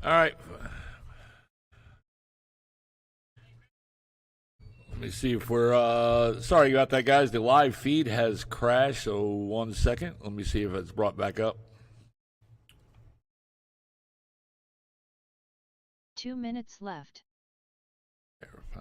All right. Let me see if we're sorry about that, guys. The live feed has crashed, so 1 second. Let me see if it's brought back up. 2 minutes left. Verify.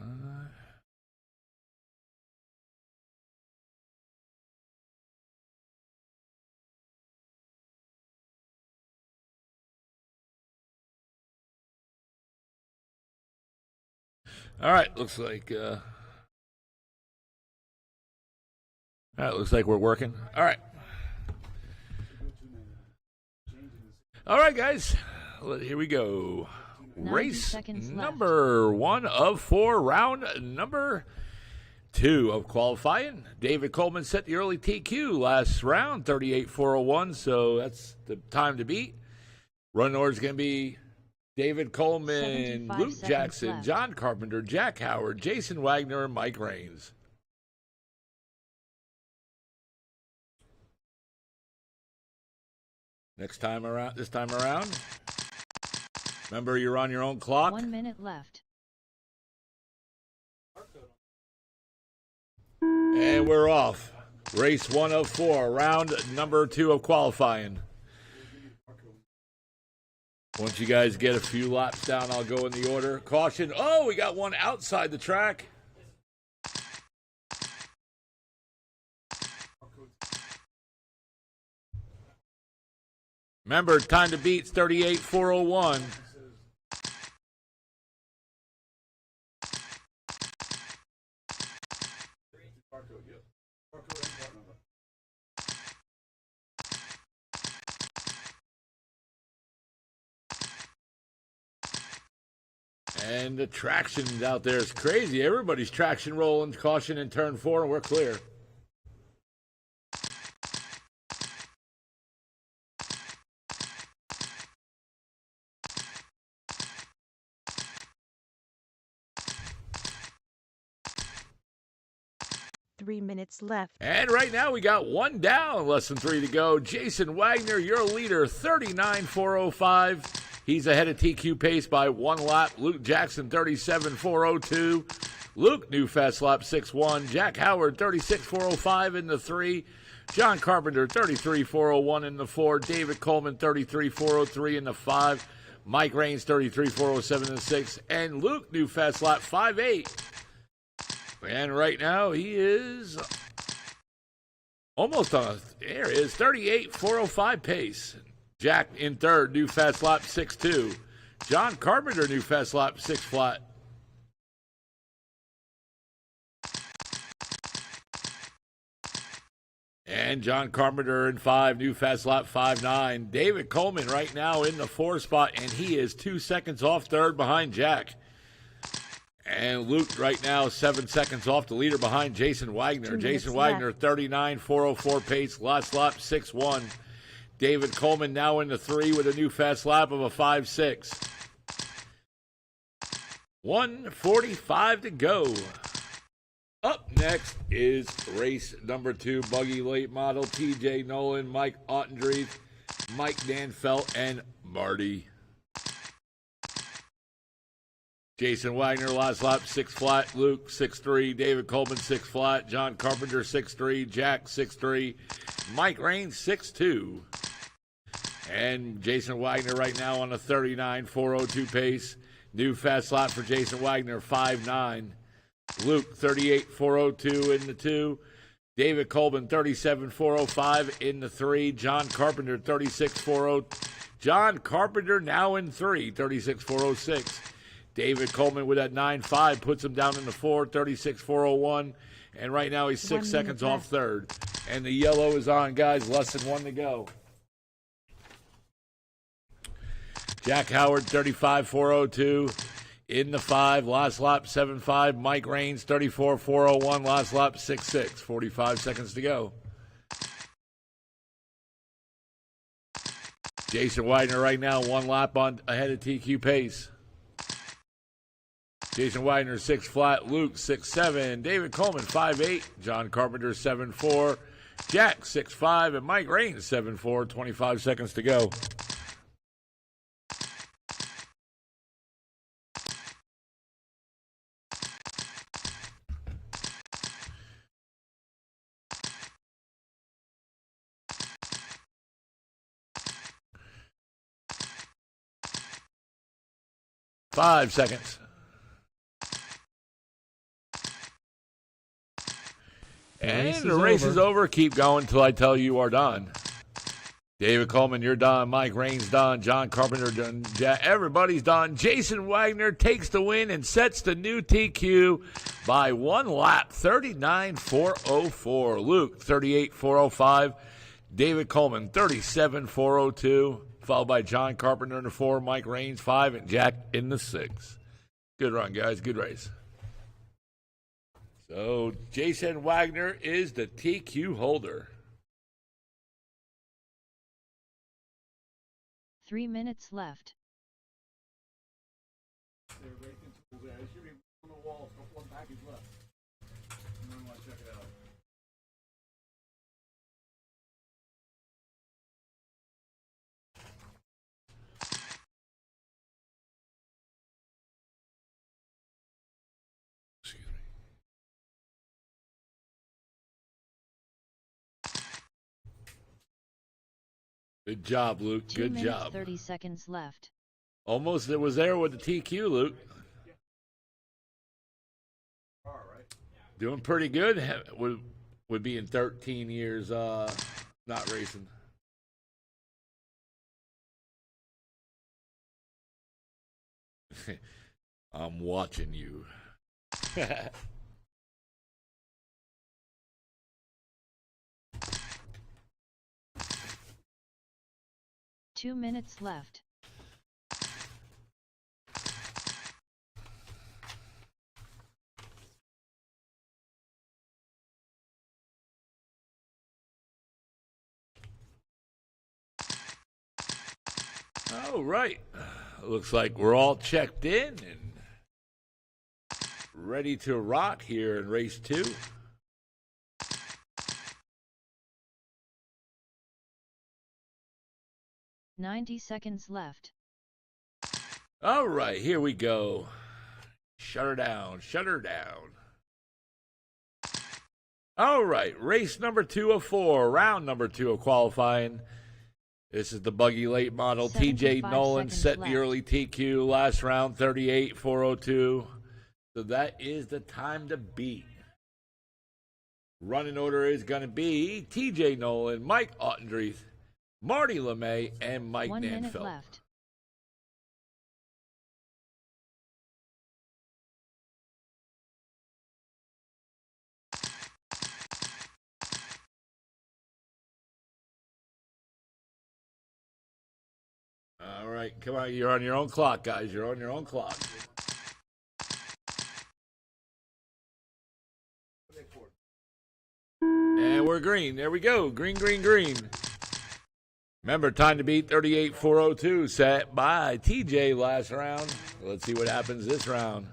All right, looks like we're working. All right. All right, guys. Here we go. Race number 1 of 4, round number 2 of qualifying. David Coleman set the early TQ last round, 38.401, so that's the time to beat. Run order is going to be David Coleman, Luke Jackson, left. John Carpenter, Jack Howard, Jason Wagner, and Mike Raines. This time around, remember you're on your own clock. 1 minute left. And we're off. Race 1 of 4, round number 2 of qualifying. Once you guys get a few laps down, I'll go in the order. Caution. Oh, we got one outside the track. Remember, time to beat's 38.401. And the traction out there is crazy. Everybody's traction rolling, caution in turn 4, and we're clear. Three minutes left. And right now we got one down, less than 3 to go. Jason Wagner, your leader, 39.405. He's ahead of TQ pace by 1 lap. Luke Jackson, 37.402. Luke, new fast lap, 6.1. Jack Howard, 36.405 in the 3. John Carpenter, 33.401 in the 4. David Coleman, 33.403 in the 5. Mike Raines, 33.407 in the 6. And Luke, new fast lap, 5.8. And right now he is almost on there. Is 38.405 pace. Jack in third, new fast lap 6.2. John Carpenter, new fast lap 6 flat. And John Carpenter in 5, new fast lap 5.9. David Coleman right now in the 4 spot, and he is 2 seconds off third behind Jack. And Luke right now 7 seconds off the leader behind Jason Wagner. Jason Wagner, 39.404 pace, last lap 6.1. David Coleman now in the 3 with a new fast lap of a 5.6. 1:45 to go. Up next is race number 2, buggy late model, TJ Nolan, Mike Ottendreef, Mike Danfelt, and Marty. Jason Wagner, last lap, 6 flat. Luke, 6.3. David Coleman, 6 flat. John Carpenter, 6.3. Jack, 6.3. Mike Raines, 6.2. And Jason Wagner right now on a 39.402 pace. New fast lap for Jason Wagner, 5.9. Luke, 38.402 in the 2. David Coleman, 37.405 in the 3. John Carpenter, 36.40. John Carpenter now in 3, 36.406. David Coleman with that 9.5 puts him down in the 4, 36.401. And right now he's 6 seconds off third. And the yellow is on, guys. Less than 1 to go. Jack Howard, 35.402 in the 5. Last lap, 7.5. Mike Raines, 34.401. Last lap, 6.6. 45 seconds to go. Jason Wagner right now 1 lap on ahead of TQ pace. Jason Wagner, 6 flat. Luke, 6.7. David Coleman, 5.8. John Carpenter, 7.4. Jack, 6.5. And Mike Raines, 7.4. 25 seconds to go. 5 seconds. And the race is over. Keep going until I tell you are done. David Coleman, you're done. Mike Raines done. John Carpenter done. Everybody's done. Jason Wagner takes the win and sets the new TQ by 1 lap, 39.404. Luke, 38.405. David Coleman, 37.402. Followed by John Carpenter in the 4, Mike Raines 5, and Jack in the 6. Good run, guys. Good race. So Jason Wagner is the TQ holder. 3 minutes left. Good job, Luke. 2 Good minutes, job. 30 seconds left. Almost it was there with the TQ, Luke. Doing pretty good. Would be in 13 years not racing. I'm watching you. 2 minutes left. All right. Looks like we're all checked in and ready to rock here in race 2. $90 seconds left. All right, here we go. Shut her down. Shut her down. All right, race number 2 of 4, round number 2 of qualifying. This is the buggy late model. TJ Nolan set the early TQ last round, 38.402. So that is the time to beat. Running order is going to be TJ Nolan, Mike Ottendreith, Marty LeMay, and Mike 1 minute Nanfeld. left. All right, come on. You're on your own clock, guys. You're on your own clock. And we're green. There we go. Green, green, green. Remember, time to beat 38.402 set by TJ last round. Let's see what happens this round.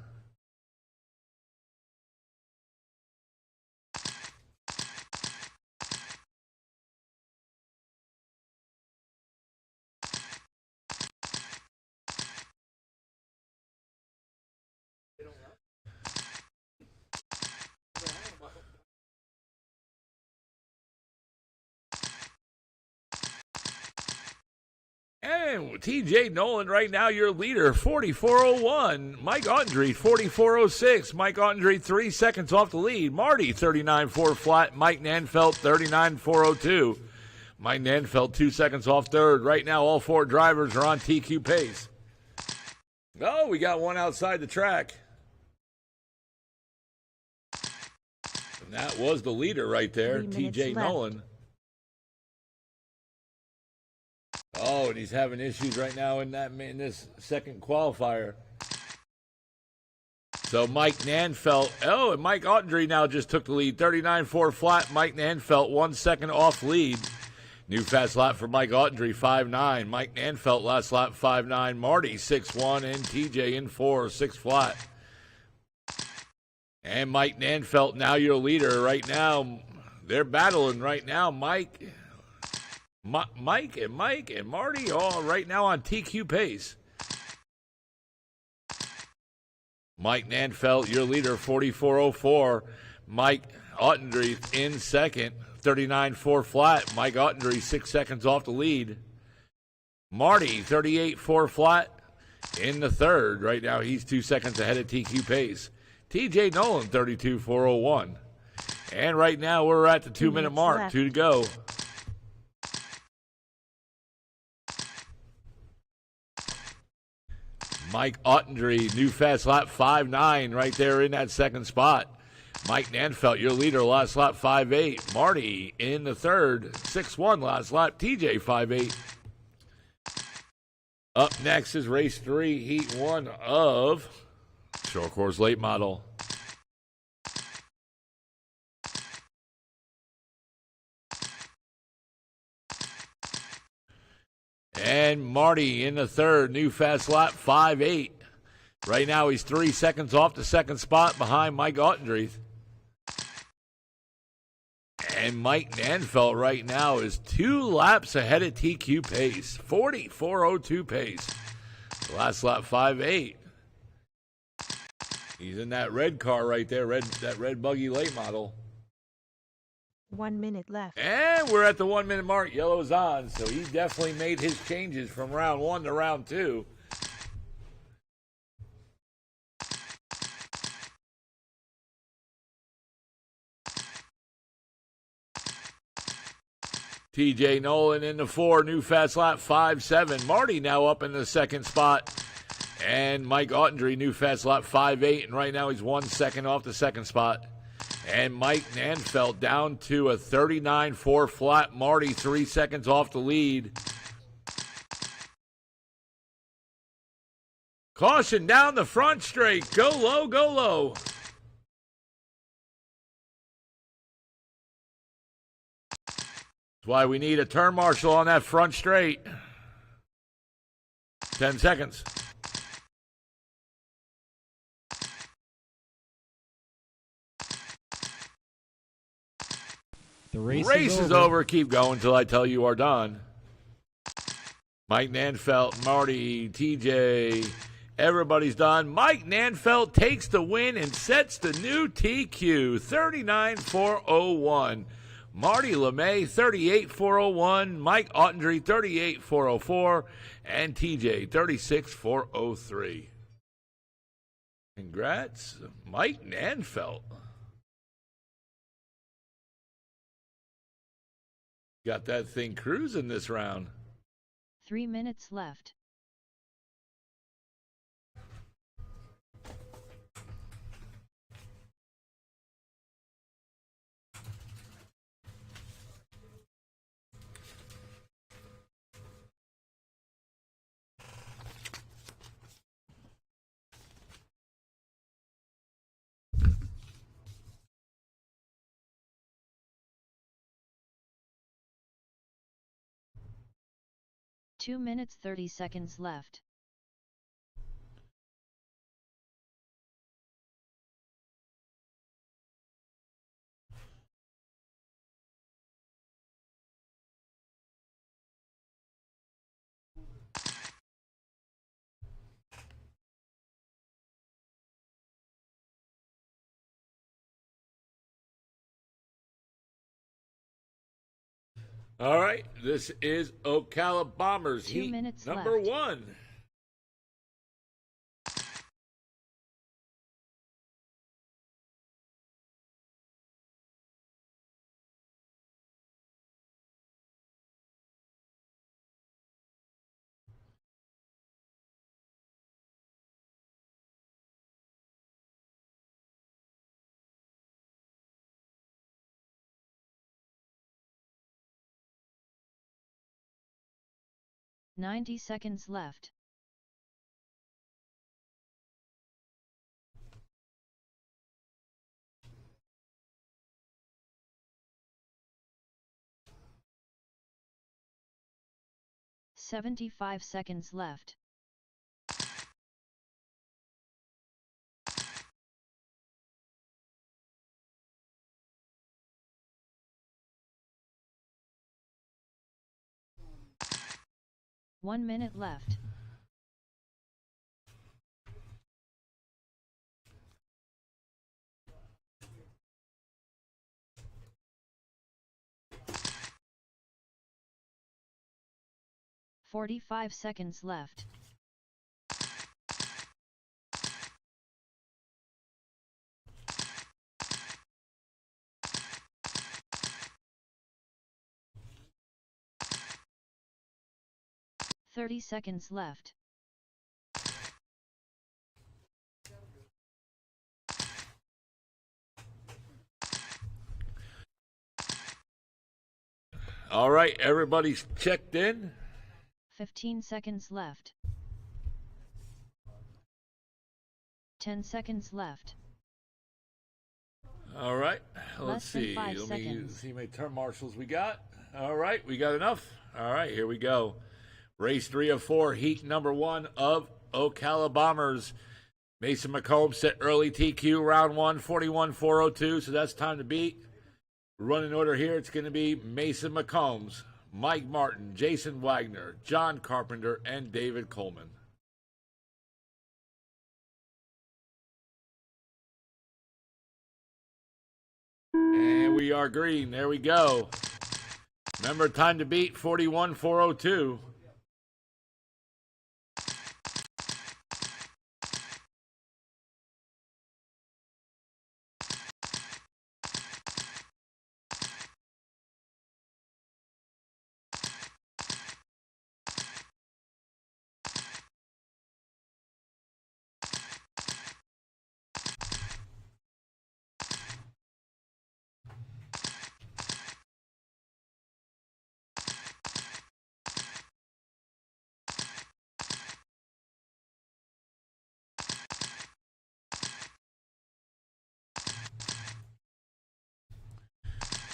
And TJ Nolan right now your leader, 44.01. Mike Ottendreith, 44.06. Mike Ottendreith 3 seconds off the lead. Marty, 39.4 flat. Mike Nanfeld, 39.402. Mike Nanfeld 2 seconds off third. Right now all 4 drivers are on TQ pace. Oh, we got one outside the track. And that was the leader right there, 3 minutes TJ left. Nolan. Oh, and he's having issues right now in this second qualifier. So Mike Nanfeld, and Mike Ottendreith now just took the lead. 39.4 flat. Mike Nanfeld 1 second off lead. New fast lap for Mike Ottendreith, 5.9. Mike Nanfeld last lap, 5.9. Marty, 6.1. And TJ in 4, 6 flat. And Mike Nanfeld now your leader right now. They're battling right now. Mike and Marty all right now on TQ pace. Mike Nanfeld, your leader, 44.04. Mike Ottendreith in second, 39.4 flat. Mike Ottendreith 6 seconds off the lead. Marty, 38.4 flat. in the third. Right now, he's 2 seconds ahead of TQ Pace. TJ Nolan, 32.401. And right now, we're at the 2 minute minutes mark. left. 2 to go. Mike Ottendry, new fast lap 5.9, right there in that second spot. Mike Nanfelt, your leader, last lap 5.8. Marty in the third, 6.1 last lap. TJ 5.8. Up next is race 3, heat 1 of Short Course Late Model. And Marty in the third, new fast lap 5.8. Right now he's 3 seconds off the second spot behind Mike Ottendry. And Mike Nanfelt right now is 2 laps ahead of TQ Pace. 40.402 pace. Last lap 5.8. He's in that red car right there, that red buggy late model. 1 minute left. And we're at the 1 minute mark. Yellow's on, so he definitely made his changes from round 1 to round 2. TJ Nolan in the 4, new fast lap 5.7. Marty now up in the second spot. And Mike Ottendry, new fast lap 5.8. And right now he's 1 second off the second spot. And Mike Nanfelt down to a 39.4 flat. Marty 3 seconds off the lead. Caution down the front straight. Go low, go low. That's why we need a turn marshal on that front straight. 10 seconds. The race is over. Keep going until I tell you are done. Mike Nanfelt, Marty, TJ, everybody's done. Mike Nanfelt takes the win and sets the new TQ, 39.401. Marty LeMay, 38.401. Mike Ottendry, 38.404. And TJ, 36.403. Congrats, Mike Nanfelt. Got that thing cruising this round. 3 minutes left. Two minutes 30 seconds left. All right, this is Ocala Bombers 2 heat minutes number left. 1. Ninety seconds left. $75 seconds left. One minute left. $45 seconds left. 30 seconds left. All right, everybody's checked in. 15 seconds left. 10 seconds left. All right, Less let's than see. 5 Let me seconds. see how many turn marshals we got. All right, we got enough. All right, here we go. Race 3 of 4, heat number 1 of Ocala Bombers. Mason McCombs set early TQ, round 1, 41-402, so that's time to beat. Running order here, it's going to be Mason McCombs, Mike Martin, Jason Wagner, John Carpenter, and David Coleman. And we are green. There we go. Remember, time to beat 41-402.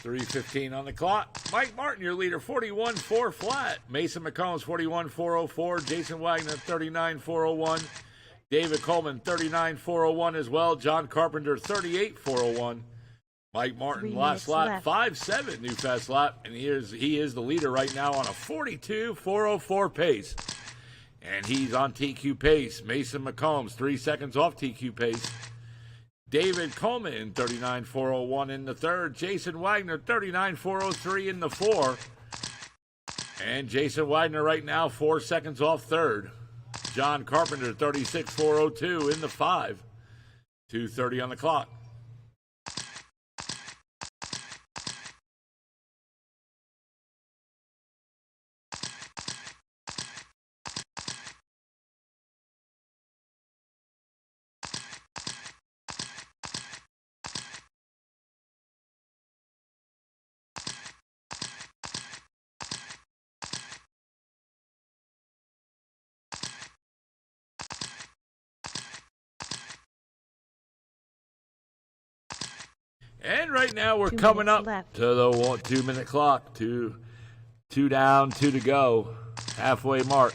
.315 on the clock. Mike Martin, your leader, 41-4 flat. Mason McCombs, 41-404. Jason Wagner, 39-401. David Coleman, 39-401 as well. John Carpenter, 38-401. Mike Martin, 3 last minutes lap, left. 5-7 new fast lap. And he is the leader right now on a 42-404 pace. And he's on TQ pace. Mason McCombs, 3 seconds off TQ pace. David Coleman, 39-401 in the third. Jason Wagner, 39-403 in the 4. And Jason Wagner right now 4 seconds off third. John Carpenter, 36-402 in the 5. 2:30 on the clock. And right now we're 2 coming minutes up left. to the 2-minute clock. Two down, 2 to go. Halfway mark.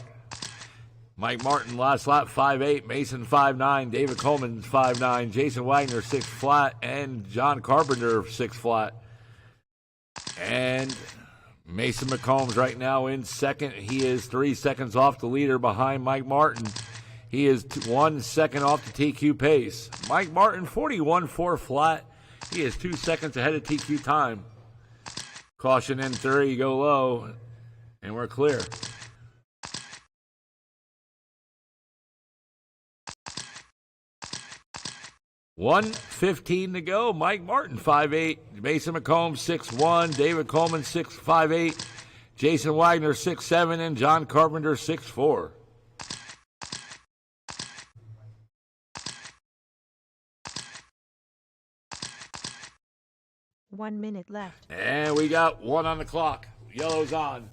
Mike Martin, last lap, 5-8. Mason, 5-9. David Coleman, 5-9. Jason Wagner, 6 flat. And John Carpenter, 6 flat. And Mason McCombs right now in second. He is 3 seconds off the leader behind Mike Martin. He is 1 second off the TQ pace. Mike Martin, 41-4 flat. He is 2 seconds ahead of TQ time. Caution in 3, go low, and we're clear. .115 to go. Mike Martin, 5'8". Mason McCombs, 6'1". David Coleman, 6'5'8". Jason Wagner, 6'7", and John Carpenter, 6'4". One minute left. And we got 1 on the clock. Yellow's on.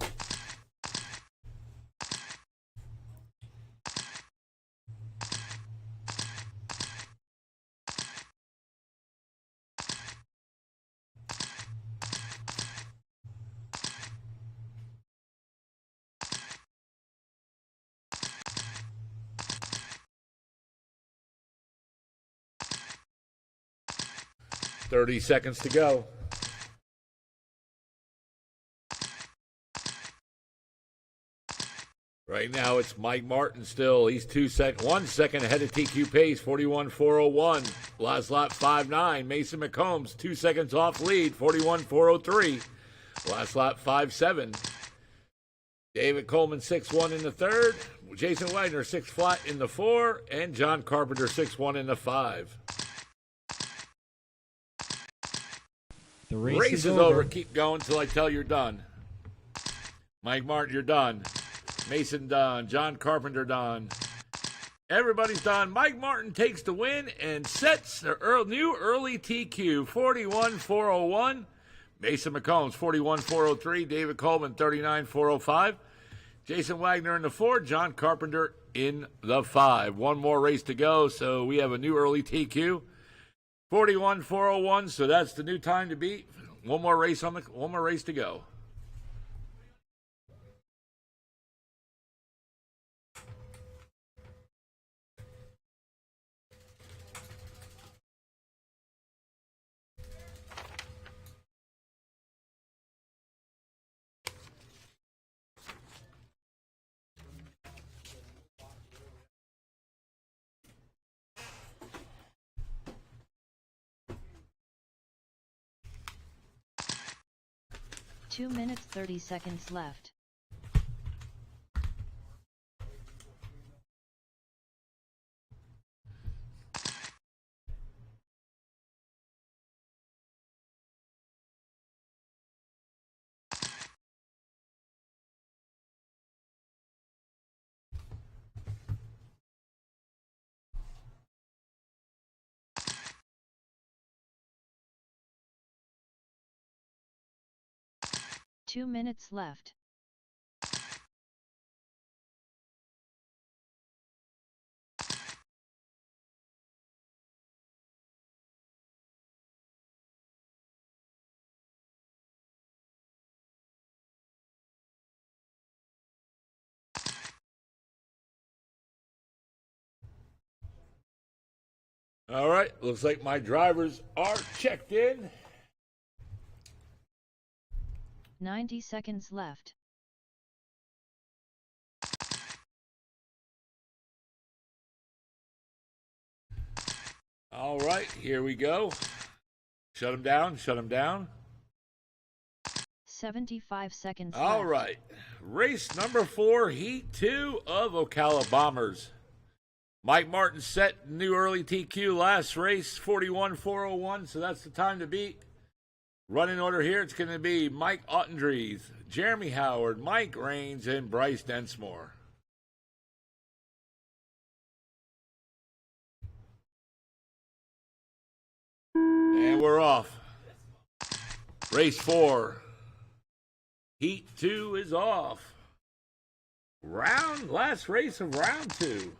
.30 seconds to go. Right now it's Mike Martin still. He's 1 second ahead of TQ pace, 41-401. Last lap 5-9. Mason McCombs, 2 seconds off lead, 41-403. Last lap 5-7. David Coleman, 6-1 in the third. Jason Wagner, 6 flat in the 4. And John Carpenter, 6-1 in the 5. The Race is over. Keep going until I tell you're done. Mike Martin, you're done. Mason done. John Carpenter done. Everybody's done. Mike Martin takes the win and sets the new early TQ 41-401. Mason McCombs 41-403. David Coleman 39-405. Jason Wagner in the 4. John Carpenter in the 5. One more race to go, so we have a new early TQ 41-401. So that's the new time to beat. One more race to go. Two minutes 30 seconds left. Two minutes left. All right, looks like my drivers are checked in. 90 seconds left. All right, here we go. Shut them down, shut them down. 75 seconds All left. right, race number 4, Heat 2 of Ocala Bombers. Mike Martin set new early TQ last race, 41-401, so that's the time to beat. Running order here, it's going to be Mike Ottendreeth, Jeremy Howard, Mike Raines, and Bryce Densmore. And we're off. Race 4. Heat 2 is off. Last race of round 2.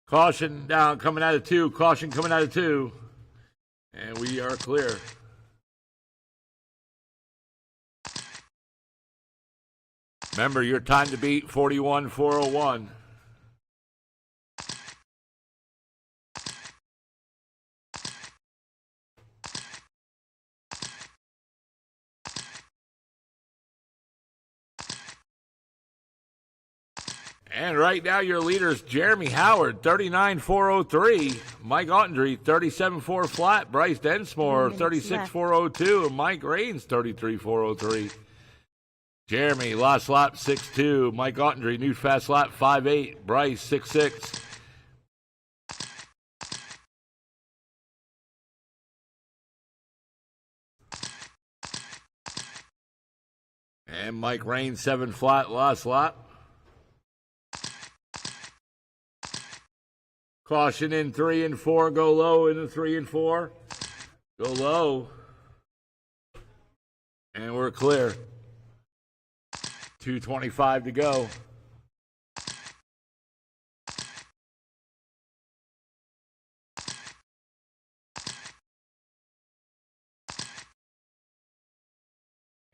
Caution down, coming out of 2. Caution coming out of 2. And we are clear. Remember, your time to beat, 41-401. And right now, your leaders, Jeremy Howard, 39-403. Mike Ottendreeth, 37-4 flat. Bryce Densmore, 36-402. And Mike Raines, 33-403. Jeremy, last lap, 6-2. Mike Ottendreeth, new fast lap, 5-8. Bryce, 6-6. And Mike Raines, 7 flat, last lap. Caution in 3 and 4. Go low in the 3 and 4. Go low. And we're clear. 2:25 to go.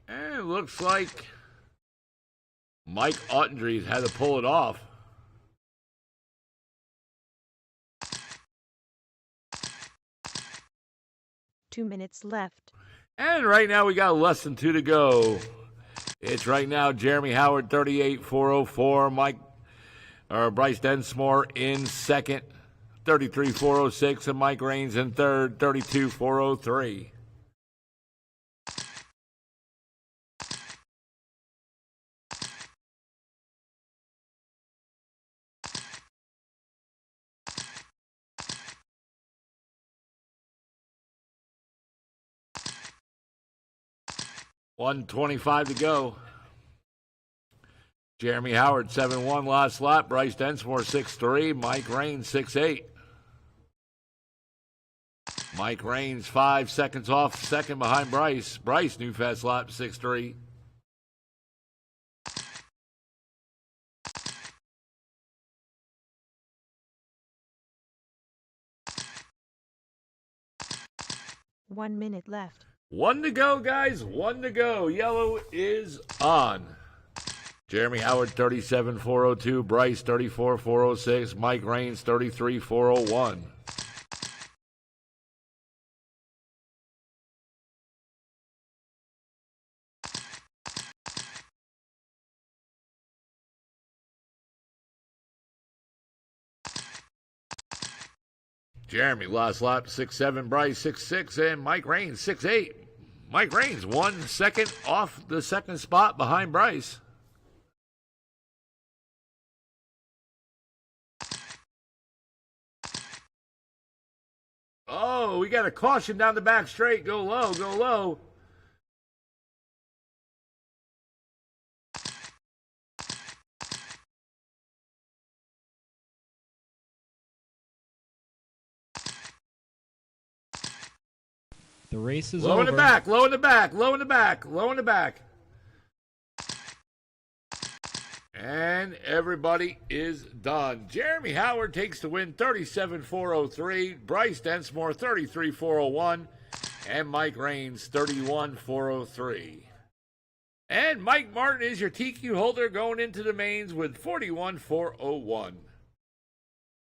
And it looks like Mike Ottendreeth had to pull it off. Two minutes left. And right now we got less than 2 to go. It's right now Jeremy Howard, 38-404. Bryce Densmore in second, 33-406. And Mike Raines in third, 32-403. 1:25 to go. Jeremy Howard 7-1 last lap. Bryce Densmore 6-3. Mike Raines 6-8. Mike Raines 5 seconds off second behind Bryce. Bryce new fast lap 6-3. One minute left. 1 to go, guys. 1 to go. Yellow is on. Jeremy Howard 37.402. Bryce 34.406. Mike Raines 33.401. Jeremy last lap 6-7. Bryce 6-6. And Mike Raines 6-8. Mike Raines 1 second off the second spot behind Bryce. Oh, we got a caution down the back straight. Go low, go low. The race is Low over. in the back, low in the back, low in the back, low in the back. And everybody is done. Jeremy Howard takes the win 37.403. Bryce Densmore 33.401. And Mike Raines 31.403. And Mike Martin is your TQ holder going into the mains with 41.401.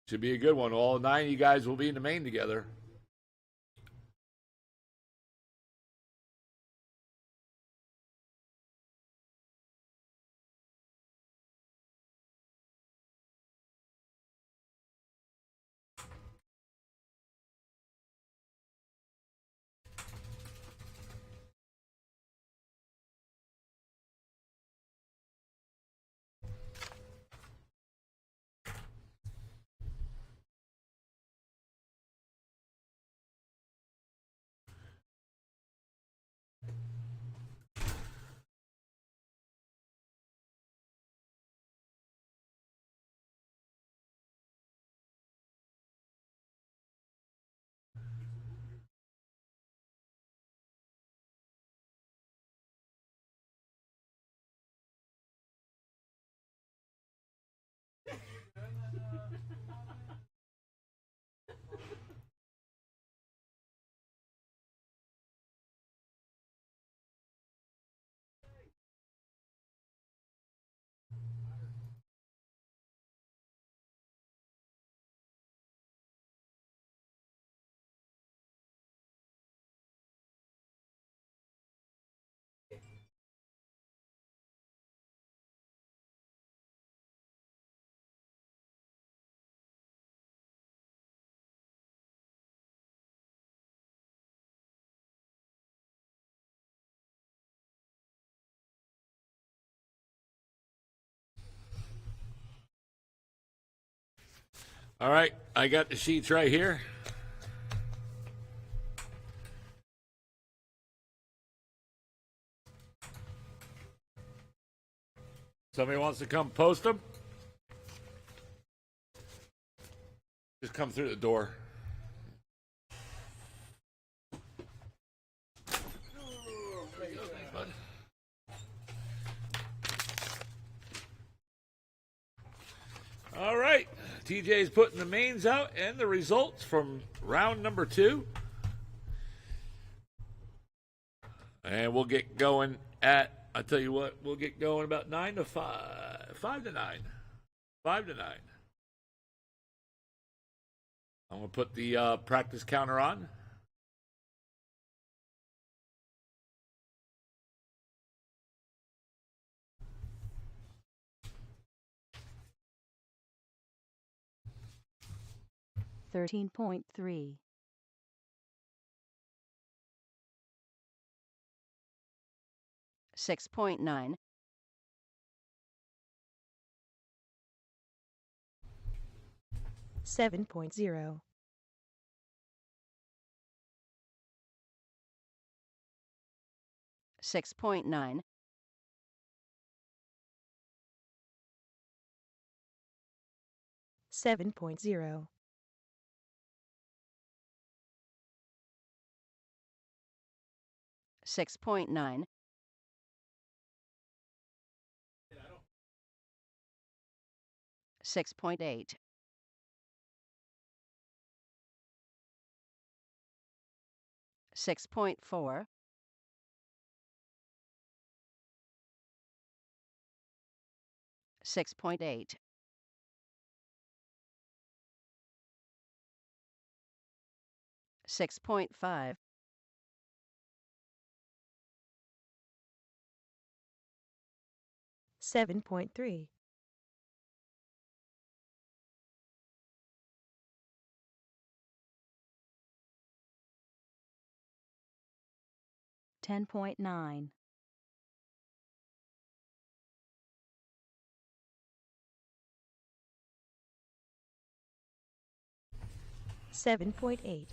Should be a good one. All 9 of you guys will be in the main together. All right, I got the sheets right here. Somebody wants to come post them? Just come through the door. All right, TJ's putting the mains out and the results from round number 2. And we'll get going at, I tell you what, we'll get going about 9 to 5, 5 to 9, 5 to 9. I'm going to put the practice counter on. $13.3. 6.9. 7.0. 6.9, 7.0, 6.9, 6.8, 6.4, 6.8, 6.5, 7.3, 10.9, 7.8,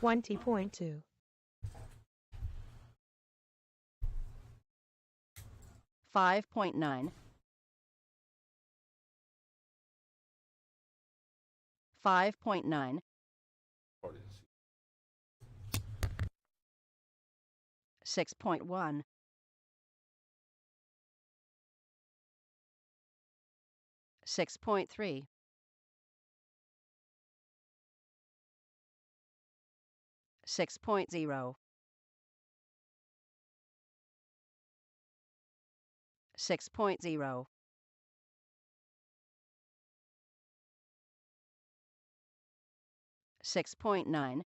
20.2, 5.9, 5.9, 6.1, 6.3, 6.0, 6.0, 6.9,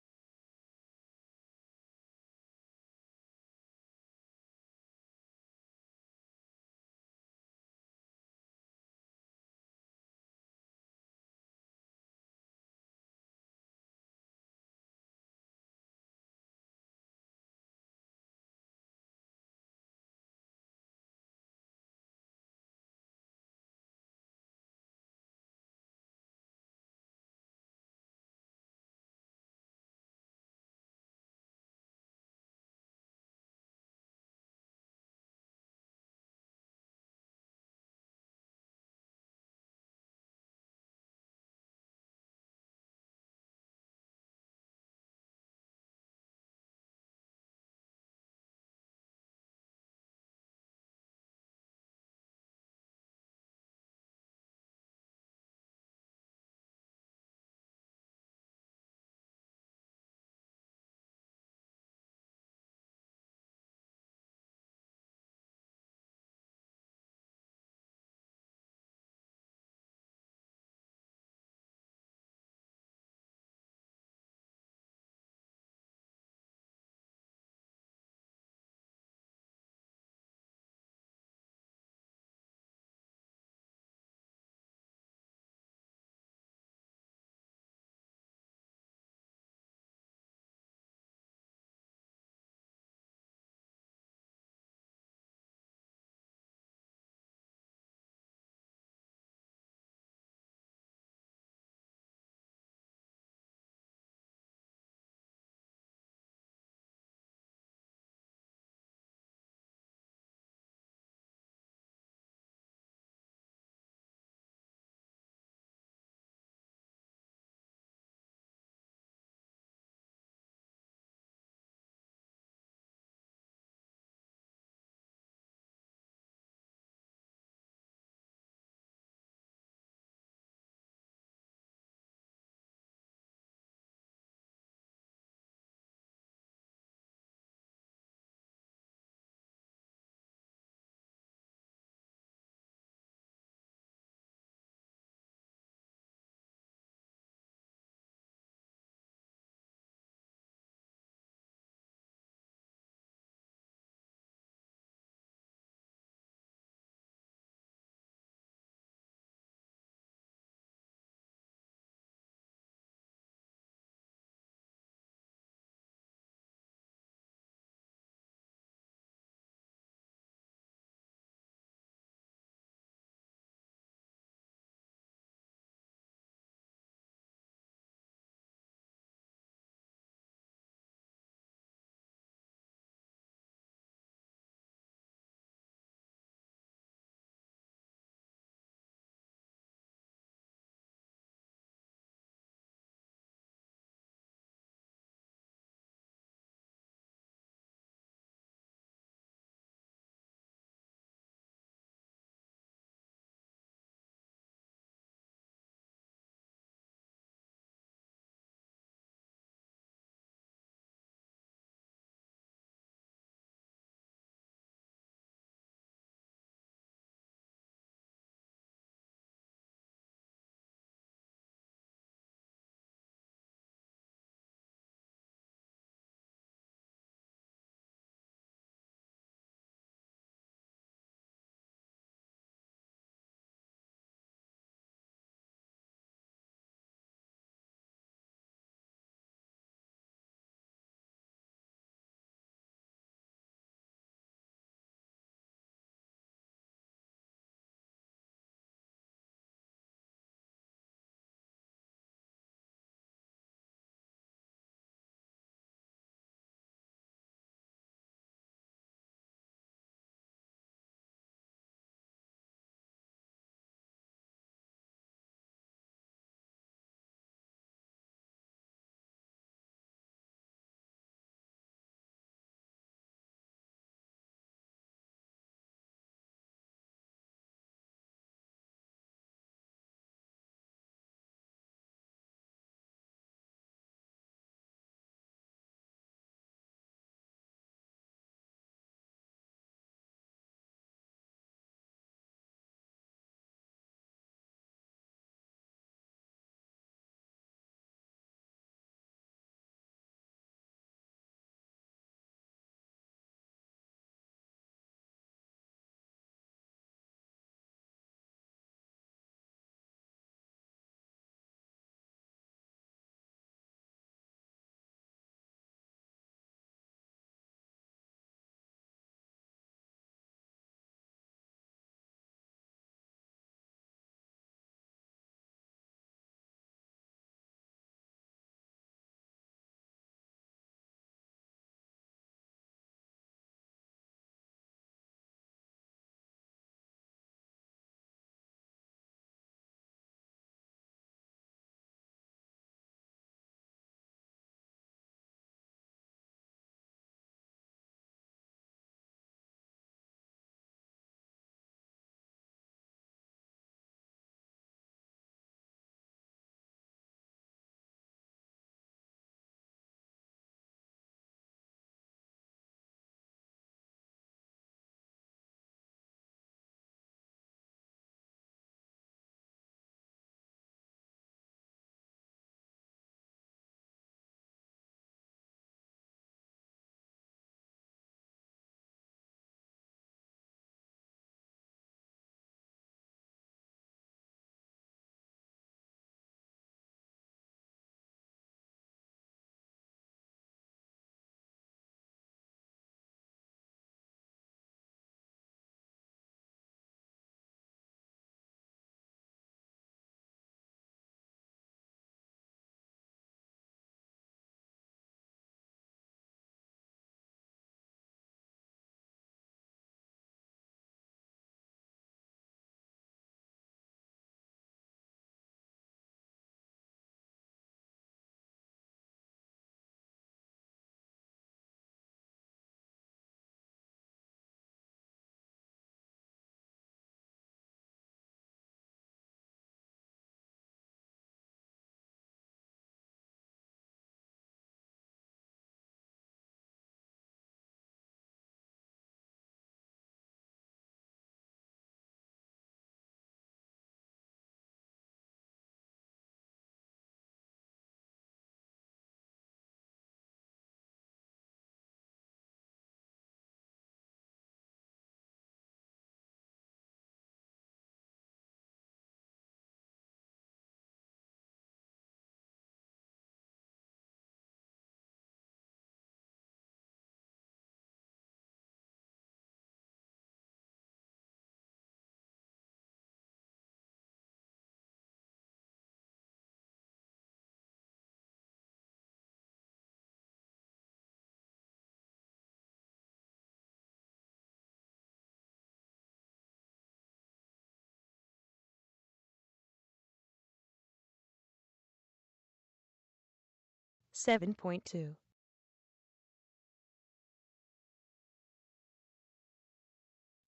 7.2,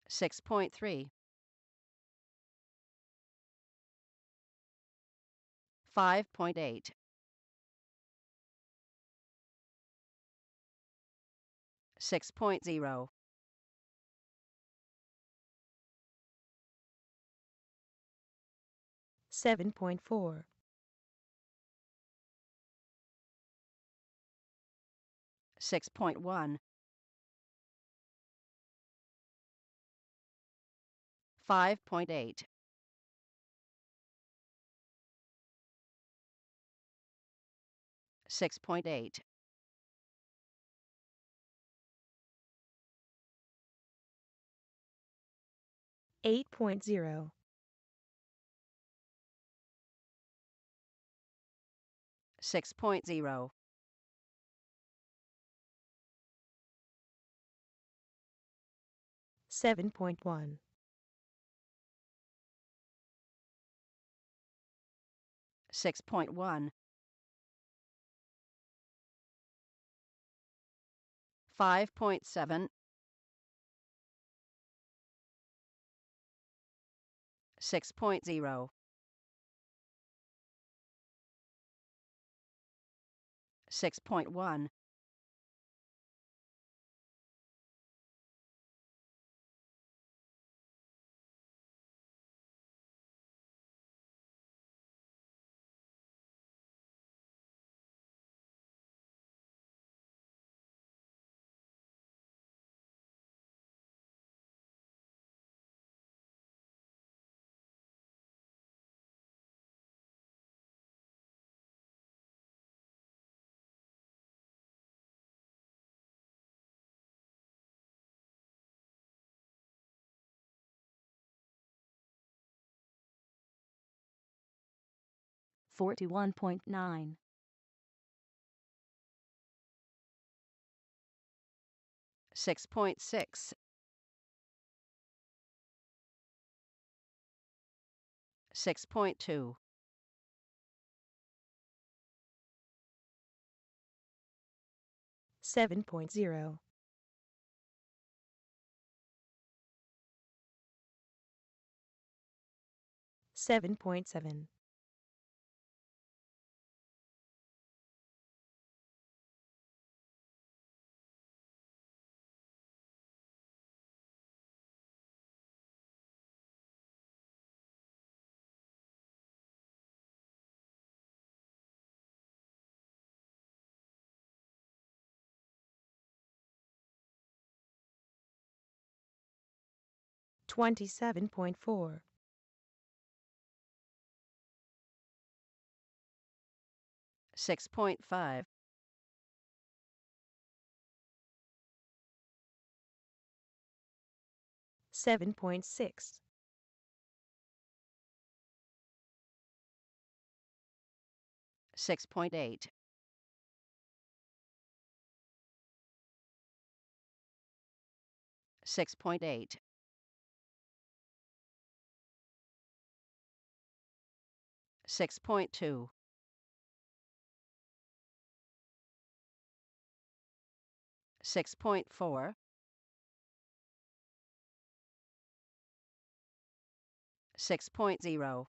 6.3, 5.8, 6.0, 7.4, 6.1, 5.8, 6.8, 8.0, 6.0, 7.1, 6.1, 5.7, 6.0, 6.1, 41.9, 6.6, 6.2, 7.0, 7.7, 27.4, 6.5, 7.6, 6.8, 6.8, 6.2, 6.4, 6.0,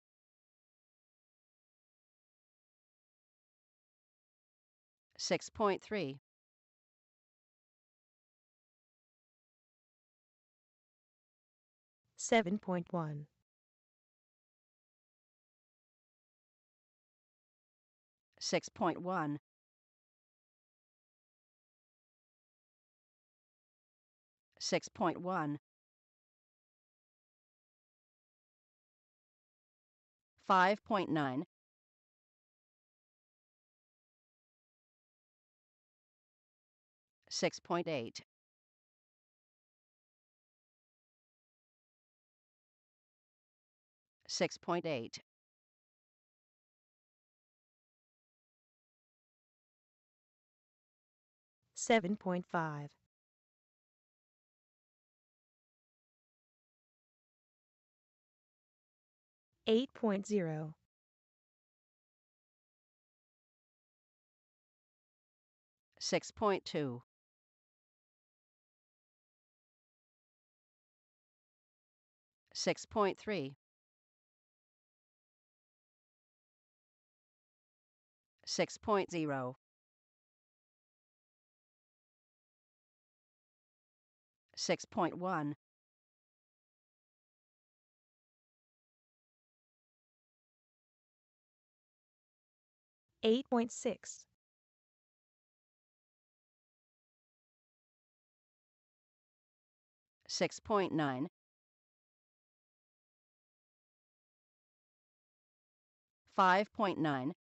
6.3, 7.1, 6.1, 6.1, 5.9, 6.8, 6.8, 7.5, 8.0, 6.2, 6.3, 6.0, 6.1, 8.6, 6.9, 5.9,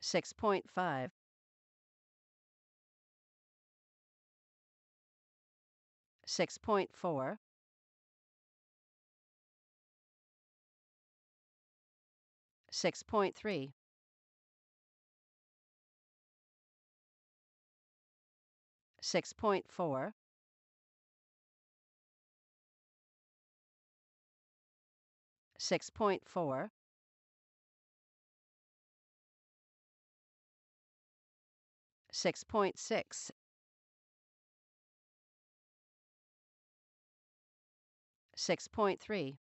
6.5, 6.4, 6.3, 6.4, 6.4, 6.6, 6.3,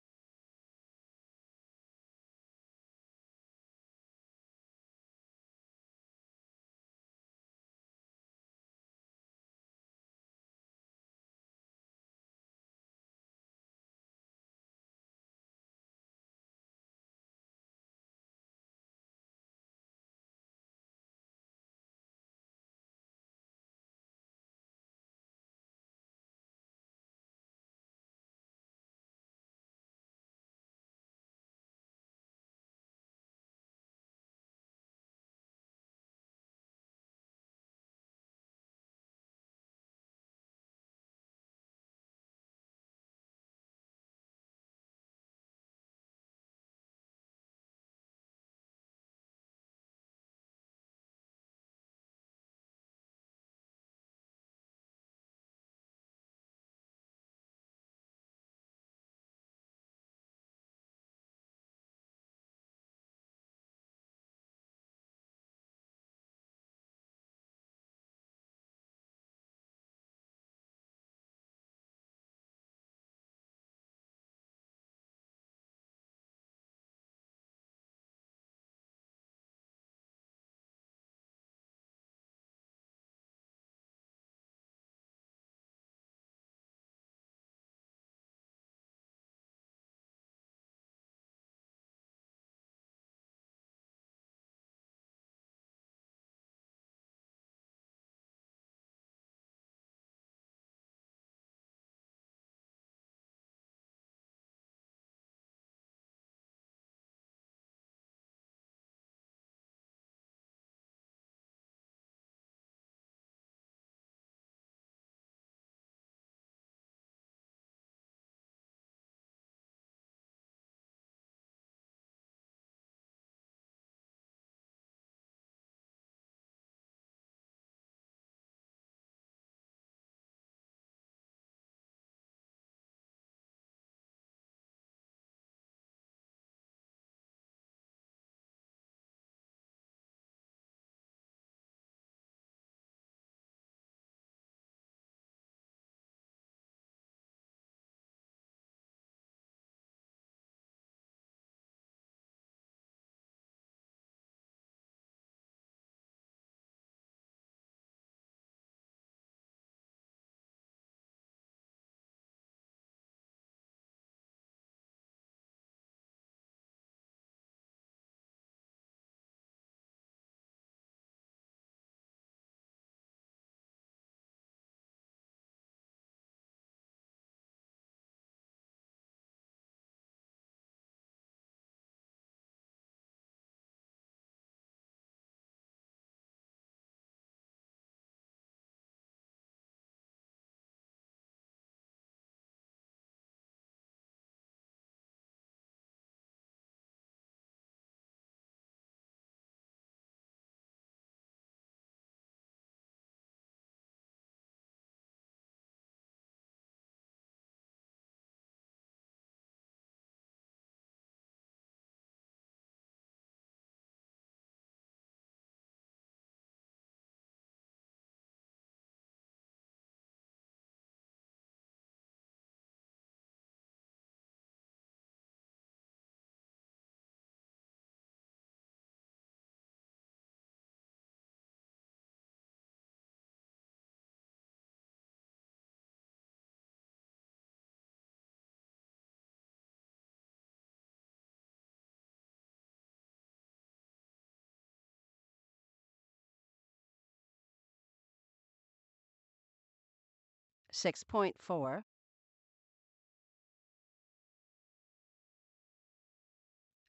6.4,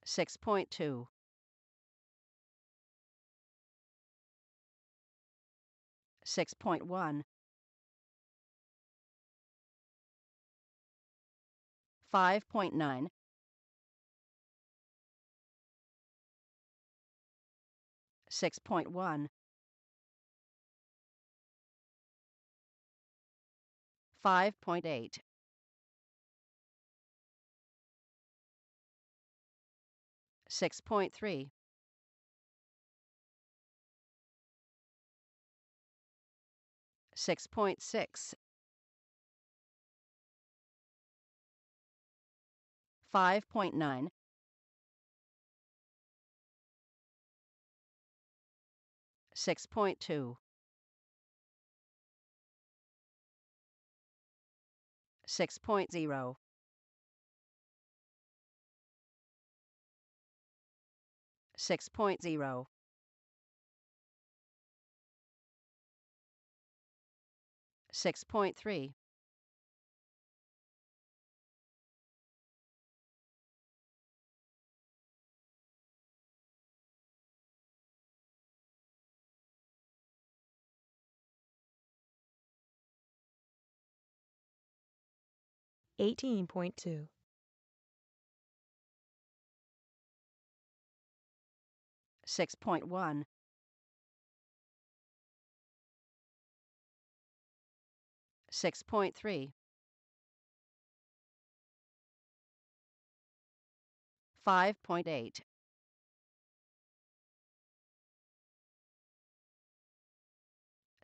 6.2, 6.1, 5.9, 6.1, 5.8, 6.3, 6.6, 5.9, 6.2, 6.0, 6.0, 6.3, 18.2, 6.1, 6.3, 5.8,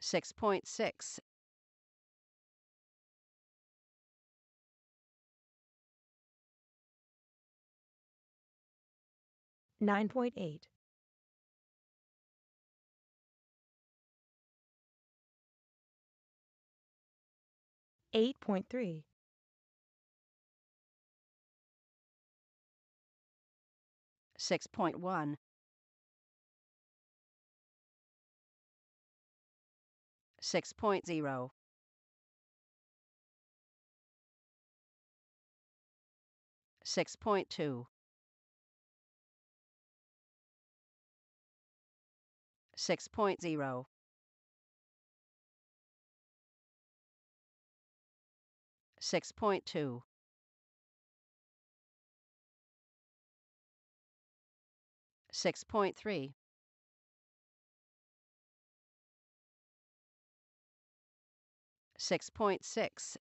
6.6, 9.8, 8.3, 6.1, 6.0, 6.2, 6.0, 6.2, six point three, six point six,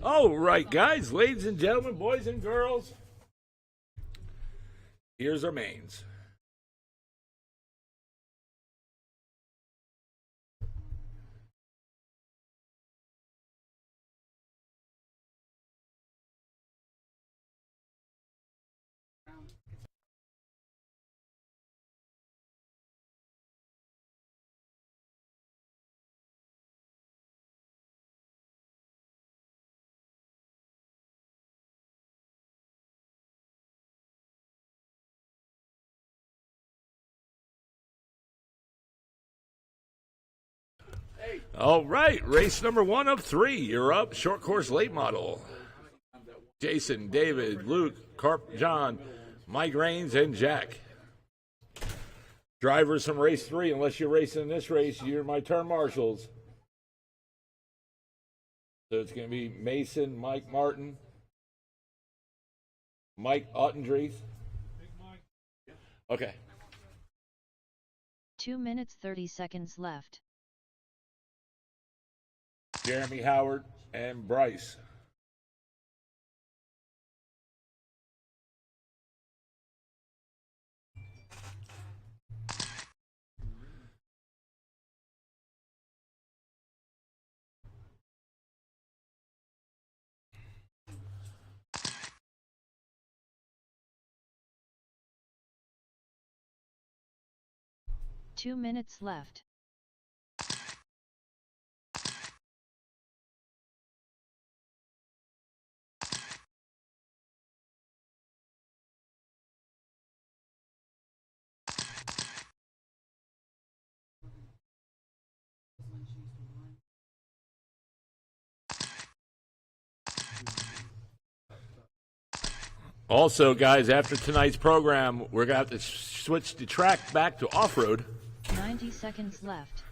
All right, guys, ladies and gentlemen, boys and girls, here's our mains. All right, race number 1 of 3. You're up. Short course late model. Jason, David, Luke, John, Mike Rains, and Jack. Drivers from race 3, unless you're racing in this race, you're my turn marshals. So it's going to be Mason, Mike Martin, Mike Ottendreeth. Okay. 2 minutes 30 seconds left. Jeremy Howard and Bryce. Two minutes left. Also, guys, after tonight's program, we're going to have to switch the track back to off-road. 90 seconds left.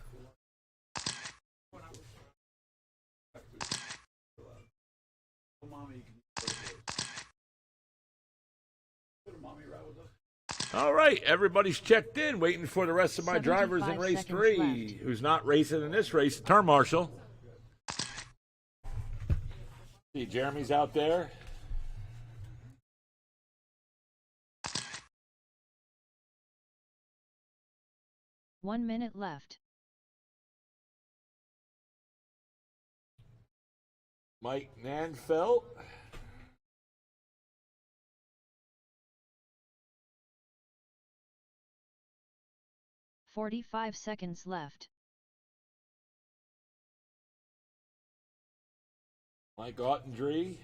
All right, everybody's checked in, waiting for the rest of my drivers in 75 race seconds 3, left. who's not racing in this race, the turn marshal. See, Jeremy's out there. One minute left. Mike Nanfelt. $45 seconds left. Mike Ottendreeth.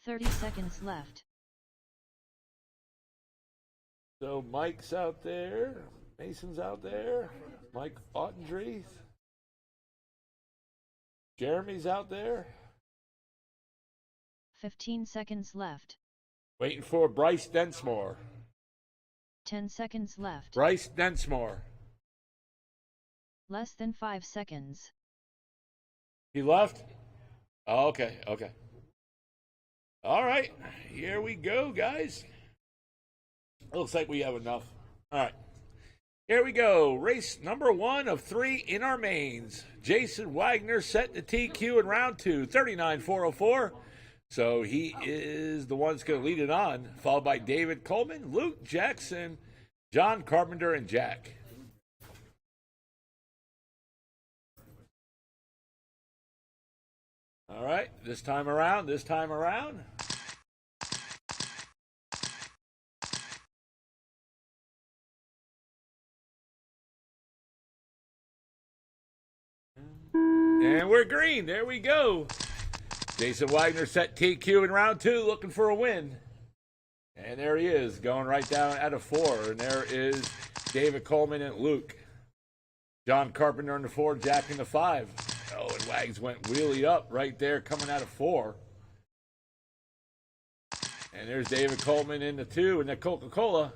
$30 seconds left. So Mike's out there. Mason's out there. Mike Ottendreeth. Jeremy's out there. 15 seconds left. Waiting for Bryce Densmore. 10 seconds left. Bryce Densmore. Less than 5 seconds. He left? Oh, okay, okay. All right, here we go, guys. Looks like we have enough. All right, here we go. Race number 1 of 3 in our mains. Jason Wagner set the TQ in round 2, 39.404. So he is the one that's going to lead it on, followed by David Coleman, Luke Jackson, John Carpenter, and Jack. All right, this time around. And we're green. There we go. Jason Wagner set TQ in round 2, looking for a win. And there he is, going right down at a 4. And there is David Coleman and Luke. John Carpenter in the 4, Jack in the 5. Oh, and Wags went wheelie up right there, coming out of 4. And there's David Coleman in the 2 in the Coca-Cola.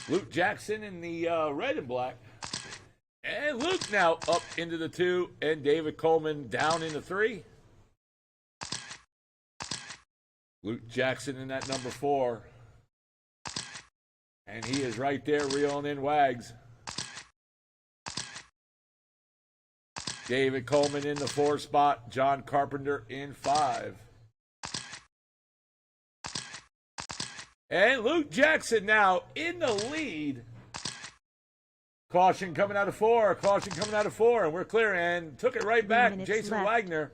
Luke Jackson in the red and black. And Luke now up into the 2, and David Coleman down in the 3. Luke Jackson in that number 4. And he is right there reeling in Wags. David Coleman in the 4 spot. John Carpenter in 5. And Luke Jackson now in the lead. Caution coming out of 4. Caution coming out of 4. And we're clear. And took it right 3 back. minutes Jason left. Wagner.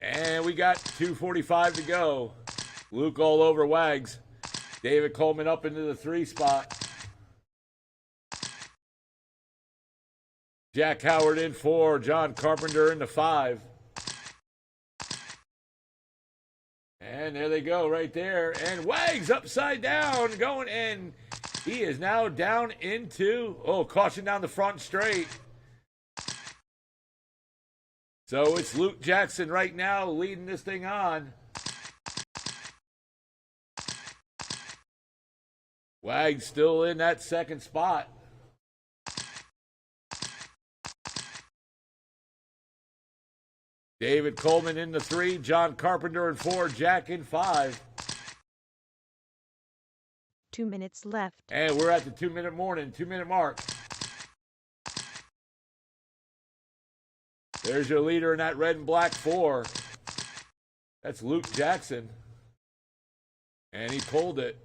And we got 2:45 to go. Luke all over Wags. David Coleman up into the 3 spot. Jack Howard in 4. John Carpenter in the 5. And there they go right there. And Wags upside down going, and he is now down into, caution down the front straight. So it's Luke Jackson right now leading this thing on. Wags still in that 2nd spot. David Coleman in the 3, John Carpenter in 4, Jack in 5. 2 minutes left. And we're at the 2-minute mark. There's your leader in that red and black 4. That's Luke Jackson. And he pulled it.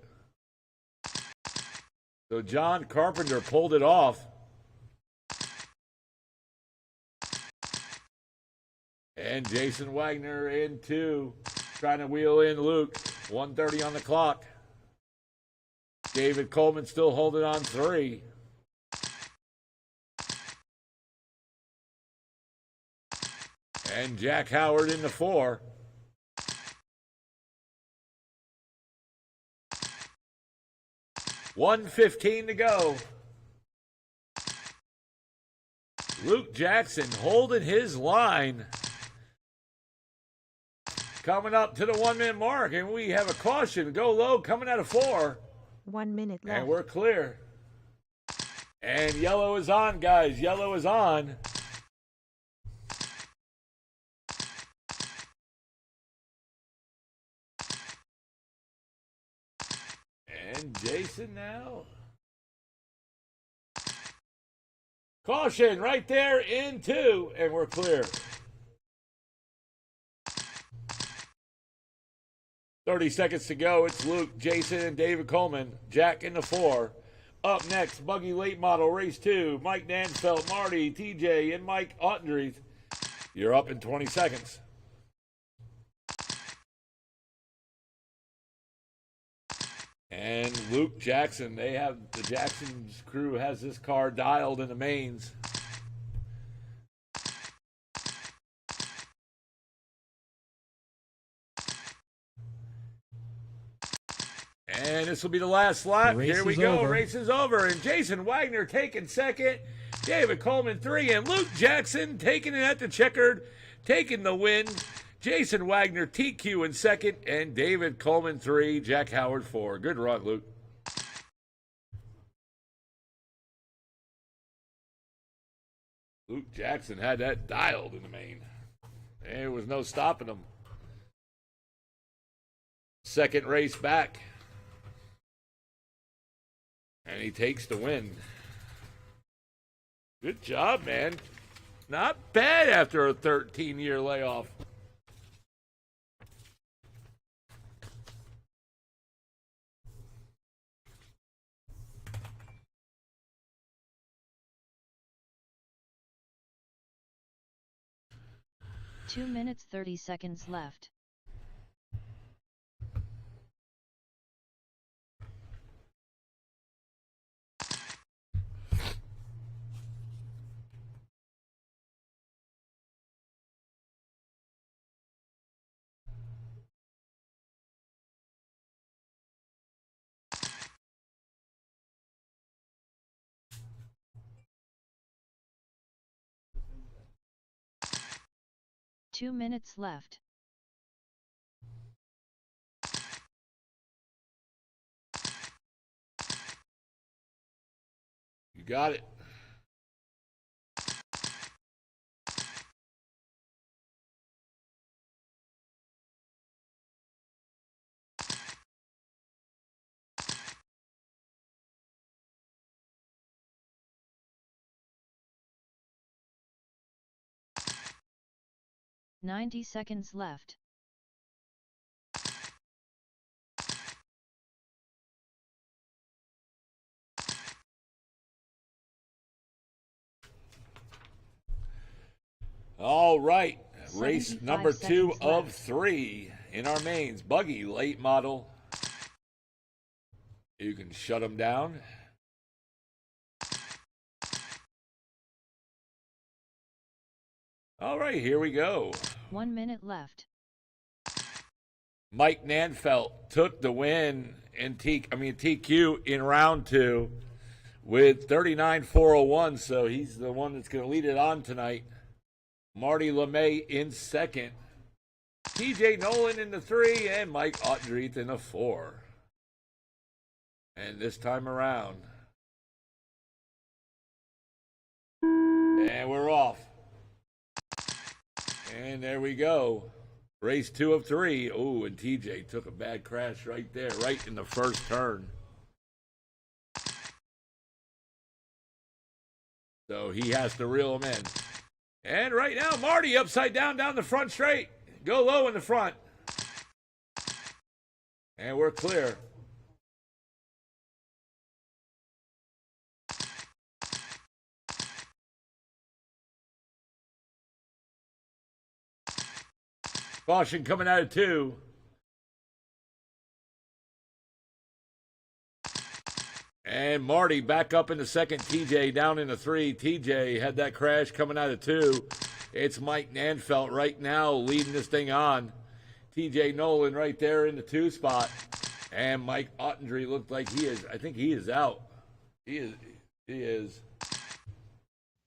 So John Carpenter pulled it off. And Jason Wagner in 2, trying to wheel in Luke. 1:30 on the clock. David Coleman still holding on 3. And Jack Howard in the 4. $1:15 to go. Luke Jackson holding his line. Coming up to the 1-minute mark, and we have a caution. Go low coming out of 4. 1 minute left. And we're clear. And yellow is on, guys. Yellow is on. And Jason now. Caution right there in 2, and we're clear. 30 seconds to go. It's Luke, Jason, and David Coleman. Jack in the 4. Up next, Buggy Late Model Race 2. Mike Nansfeld, Marty, TJ, and Mike Ottenreith. You're up in 20 seconds. And Luke Jackson, the Jackson's crew has this car dialed in the mains. And this will be the last lap. The race Here we is go. over. Race is over. And Jason Wagner taking 2nd. David Coleman 3. And Luke Jackson taking it at the checkered, taking the win. Jason Wagner TQ in 2nd. And David Coleman 3. Jack Howard 4. Good run, Luke. Luke Jackson had that dialed in the main. There was no stopping him. 2nd race back. And he takes the win. Good job, man. Not bad after a 13-year layoff. Two minutes 30 seconds left. Two minutes left. You got it. 90 seconds left. All right. Race 75 number 2 seconds of left. 3 in our mains. Buggy, late model. You can shut them down. All right, here we go. 1 minute left. Mike Nanfelt took the win in TQ in round 2 with 39.401, so he's the one that's going to lead it on tonight. Marty LeMay in second. TJ Nolan in the 3, and Mike Ottenreith in the 4. And this time around. And we're off. And there we go. Race 2 of 3. Oh, and TJ took a bad crash right there, right in the first turn. So he has to reel him in. And right now, Marty upside down the front straight. Go low in the front. And we're clear. Caution coming out of 2. And Marty back up in the second. TJ down in the 3. TJ had that crash coming out of 2. It's Mike Nanfelt right now leading this thing on. TJ Nolan right there in the 2 spot. And Mike Ottenreith looked like he is. I think he is out. He is.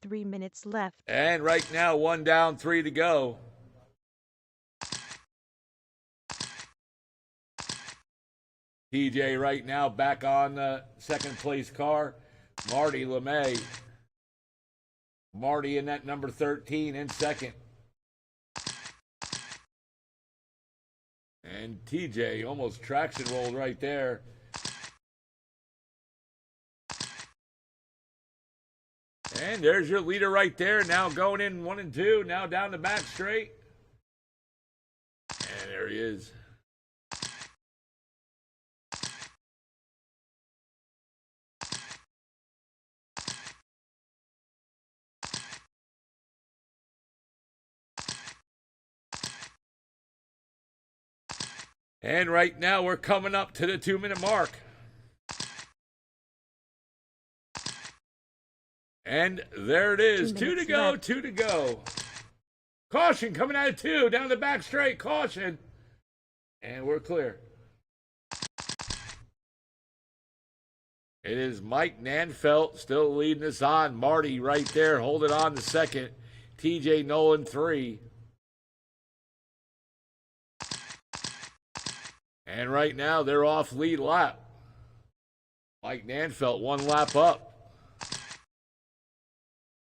3 minutes left. And right now, 1 down, 3 to go. TJ right now back on the second place car. Marty LeMay. Marty in that number 13 in second. And TJ almost traction rolled right there. And there's your leader right there. Now going in 1 and 2. Now down the back straight. And there he is. And right now we're coming up to the 2-minute mark. And there it is. 2 to go, left. 2 to go. Caution coming out of 2, down the back straight. Caution. And we're clear. It is Mike Nanfelt still leading us on. Marty right there holding on to second. TJ Nolan 3. And right now, they're off lead lap. Mike Nanfelt 1 lap up.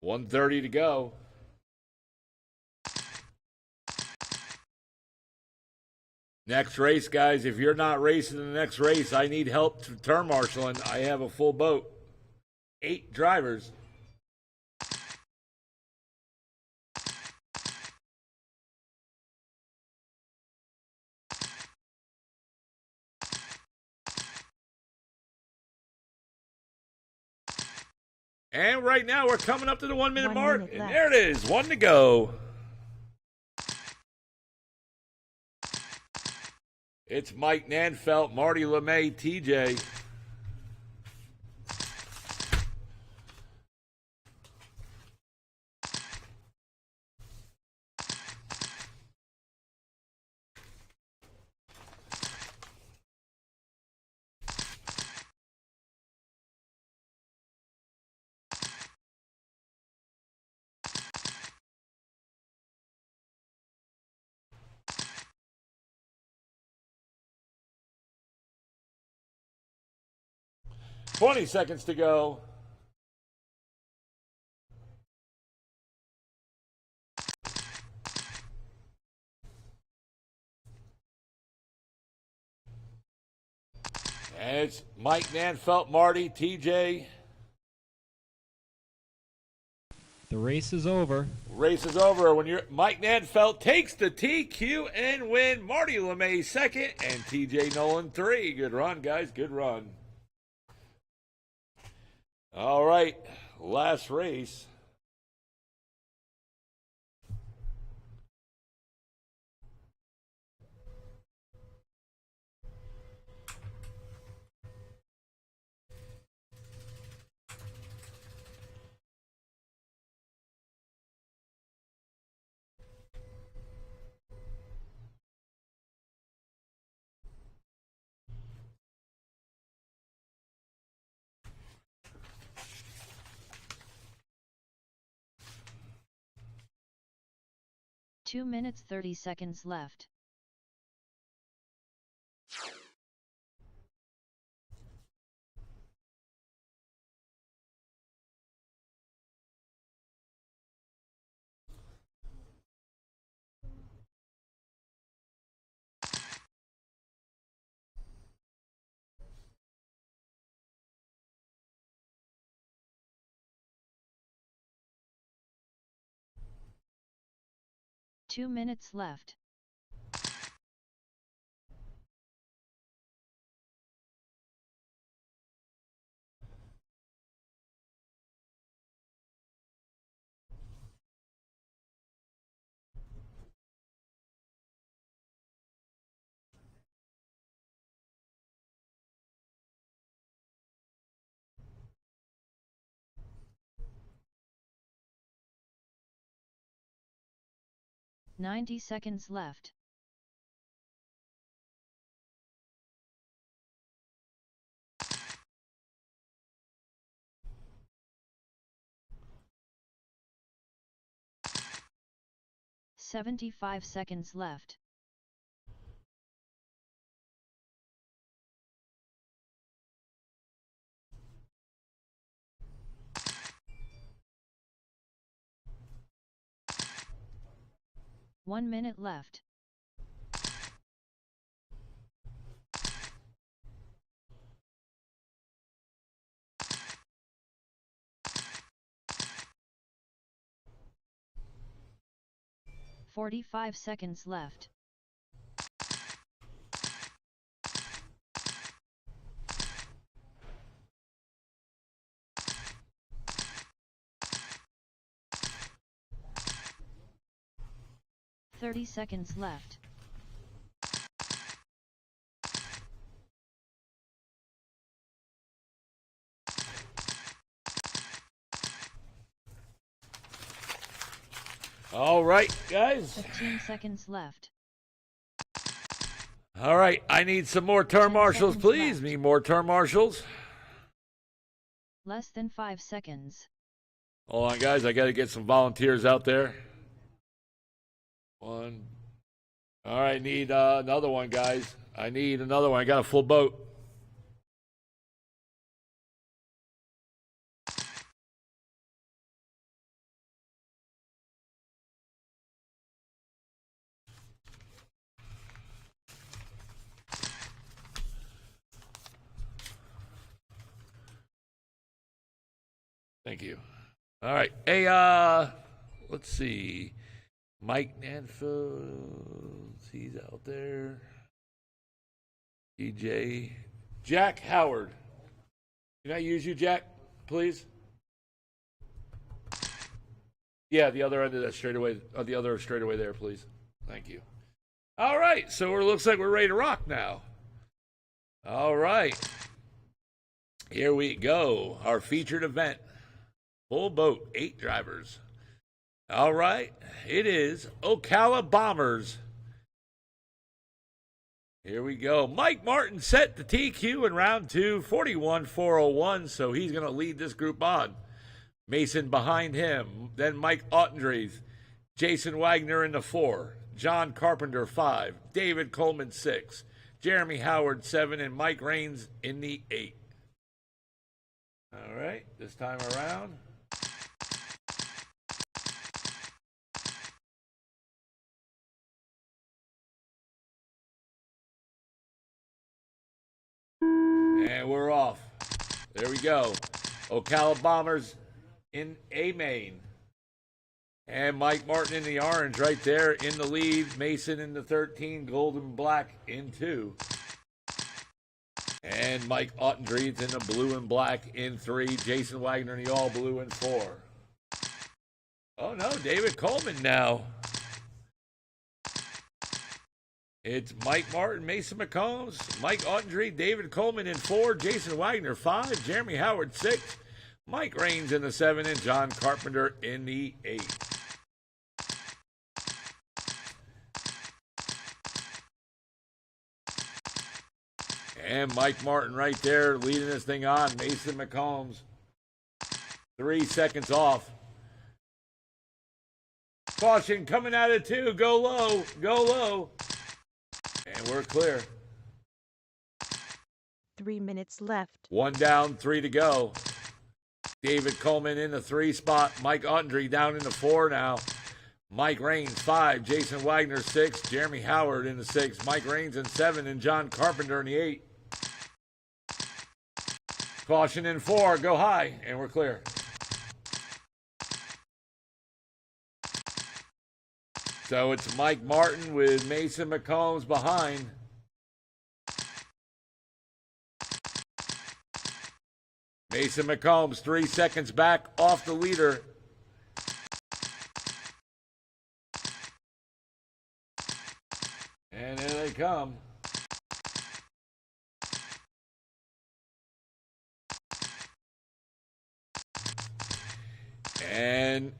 1:30 to go. Next race, guys. If you're not racing in the next race, I need help to turn marshaling. I have a full boat. 8 drivers. And right now, we're coming up to the 1 minute 1 mark. minute And left. there it is, 1 to go. It's Mike Nanfelt, Marty LeMay, TJ. $20 seconds to go. And it's Mike Nanfelt, Marty, TJ. The race is over. Race is over when Mike Nanfelt takes the TQ and win. Marty LeMay second and TJ Nolan 3. Good run, guys. Good run. All right. Last race. Two minutes 30 seconds left. Two minutes left. Ninety seconds left. $75 seconds left. One minute left. $45 seconds left. $30 seconds left. All right, guys. 15 seconds left. All right, I need some more turn 10 marshals, seconds please. left. Need more turn marshals. Less than 5 seconds. Hold on, guys. I got to get some volunteers out there. One. All right, need another one, guys. I need another one. I got a full boat. Thank you. All right. Hey, let's see. Mike Nanfield, he's out there. DJ. Jack Howard. Can I use you, Jack, please? Yeah, the other end of that straightaway, the other straightaway there, please. Thank you. All right, so it looks like we're ready to rock now. All right. Here we go. Our featured event. Full boat, 8 drivers. All right, it is Ocala Bombers. Here we go. Mike Martin set the TQ in round 2, 41-401, so he's going to lead this group on. Mason behind him, then Mike Ottendreith, Jason Wagner in the 4, John Carpenter 5, David Coleman 6, Jeremy Howard 7, and Mike Raines in the 8. All right, this time around. And we're off. There we go. Ocala Bombers in A main. And Mike Martin in the orange right there in the lead. Mason in the 13, gold and black in 2. And Mike Ottendreed's in the blue and black in 3. Jason Wagner in the all blue in 4. Oh no, David Coleman now. It's Mike Martin, Mason McCombs, Mike Ottendreed, David Coleman in 4, Jason Wagner 5, Jeremy Howard 6, Mike Raines in the 7, and John Carpenter in the 8. And Mike Martin right there leading this thing on. Mason McCombs, 3 seconds off. Caution coming out of 2. Go low. Go low. And we're clear. 3 minutes left. 1 down, 3 to go. David Coleman in the 3 spot. Mike Ottendreed down in the 4 now. Mike Raines 5. Jason Wagner 6. Jeremy Howard in the 6. Mike Raines in 7. And John Carpenter in the 8. Caution in 4. Go high. And we're clear. So it's Mike Martin with Mason McCombs behind. Mason McCombs 3 seconds back off the leader. And here they come. And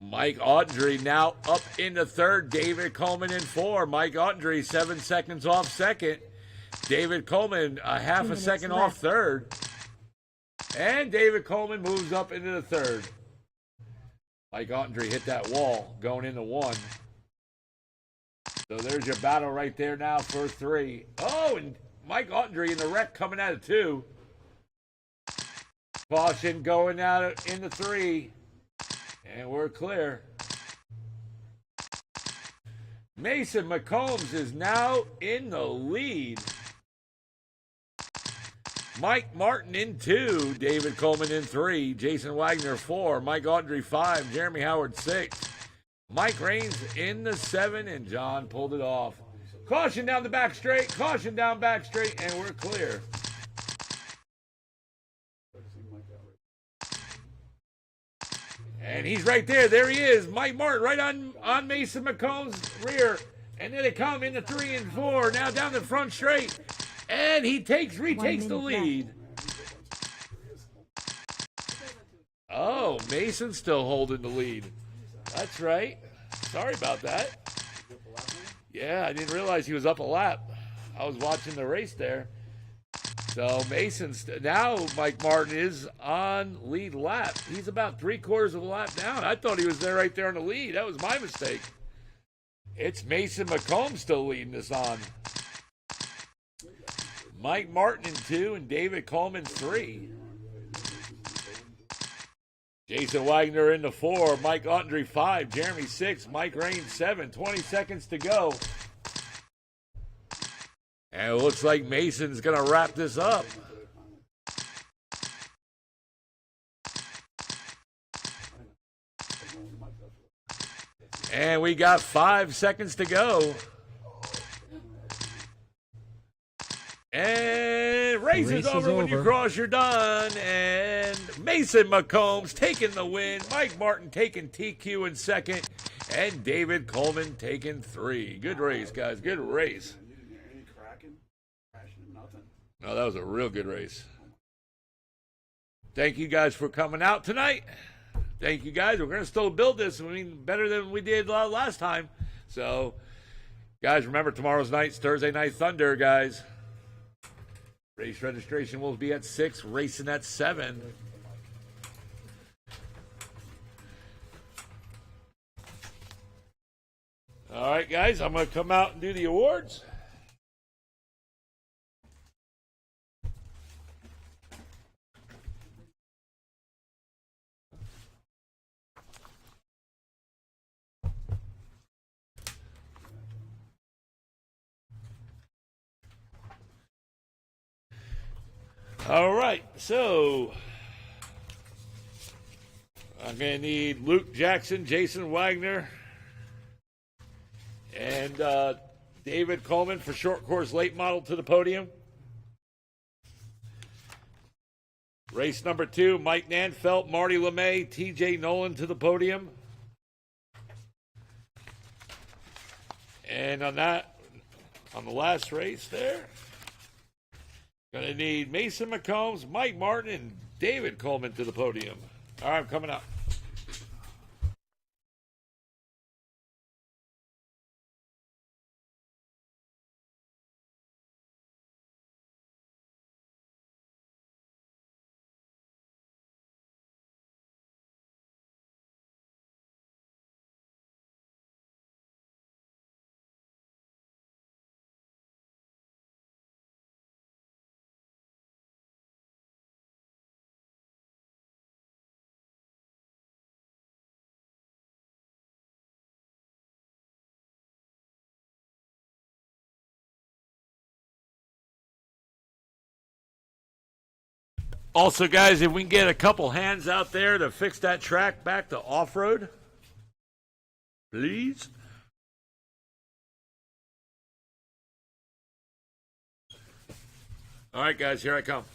Mike Ottendreed now up into 3rd. David Coleman in 4. Mike Ottendreed 7 seconds off 2nd. David Coleman a half a second off 3rd. And David Coleman moves up into the 3rd. Mike Ottendreed hit that wall going into 1. So there's your battle right there now for 3. Oh, and Mike Ottendreed in the wreck coming out of 2. Caution going out into 3. And we're clear. Mason McCombs is now in the lead. Mike Martin in 2. David Coleman in 3. Jason Wagner 4. Mike Ottendreed 5. Jeremy Howard 6. Mike Raines in the 7. And John pulled it off. Caution down the back straight. Caution down back straight. And we're clear. And he's right there. There he is. Mike Martin right on Mason McCombs' rear. And then they come into 3 and 4. Now down the front straight. And he retakes the lead. Oh, Mason's still holding the lead. That's right. Sorry about that. Yeah, I didn't realize he was up a lap. I was watching the race there. So Mason's now Mike Martin is on lead lap. He's about 3/4 of a lap down. I thought he was there right there on the lead. That was my mistake. It's Mason McCombs still leading us on. Mike Martin in 2 and David Coleman 3. Jason Wagner in the 4. Mike Ottendreed 5. Jeremy 6. Mike Raines 7. 20 seconds to go. And it looks like Mason's going to wrap this up. And we got 5 seconds to go. And race is over when you cross, you're done. And Mason McCombs taking the win. Mike Martin taking TQ in 2nd. And David Coleman taking 3. Good race, guys. Good race. No, that was a real good race. Thank you guys for coming out tonight. Thank you guys. We're going to still build this. I mean, better than we did last time. So, guys, remember tomorrow's night's Thursday Night Thunder, guys. Race registration will be at 6, racing at 7. All right, guys, I'm going to come out and do the awards. All right, so I'm going to need Luke Jackson, Jason Wagner, and David Coleman for short course late model to the podium. Race number 2, Mike Nanfelt, Marty LeMay, TJ Nolan to the podium. And on the last race there, going to need Mason McCombs, Mike Martin, and David Coleman to the podium. All right, I'm coming up. Also, guys, if we can get a couple hands out there to fix that track back to off-road, please. All right, guys, here I come.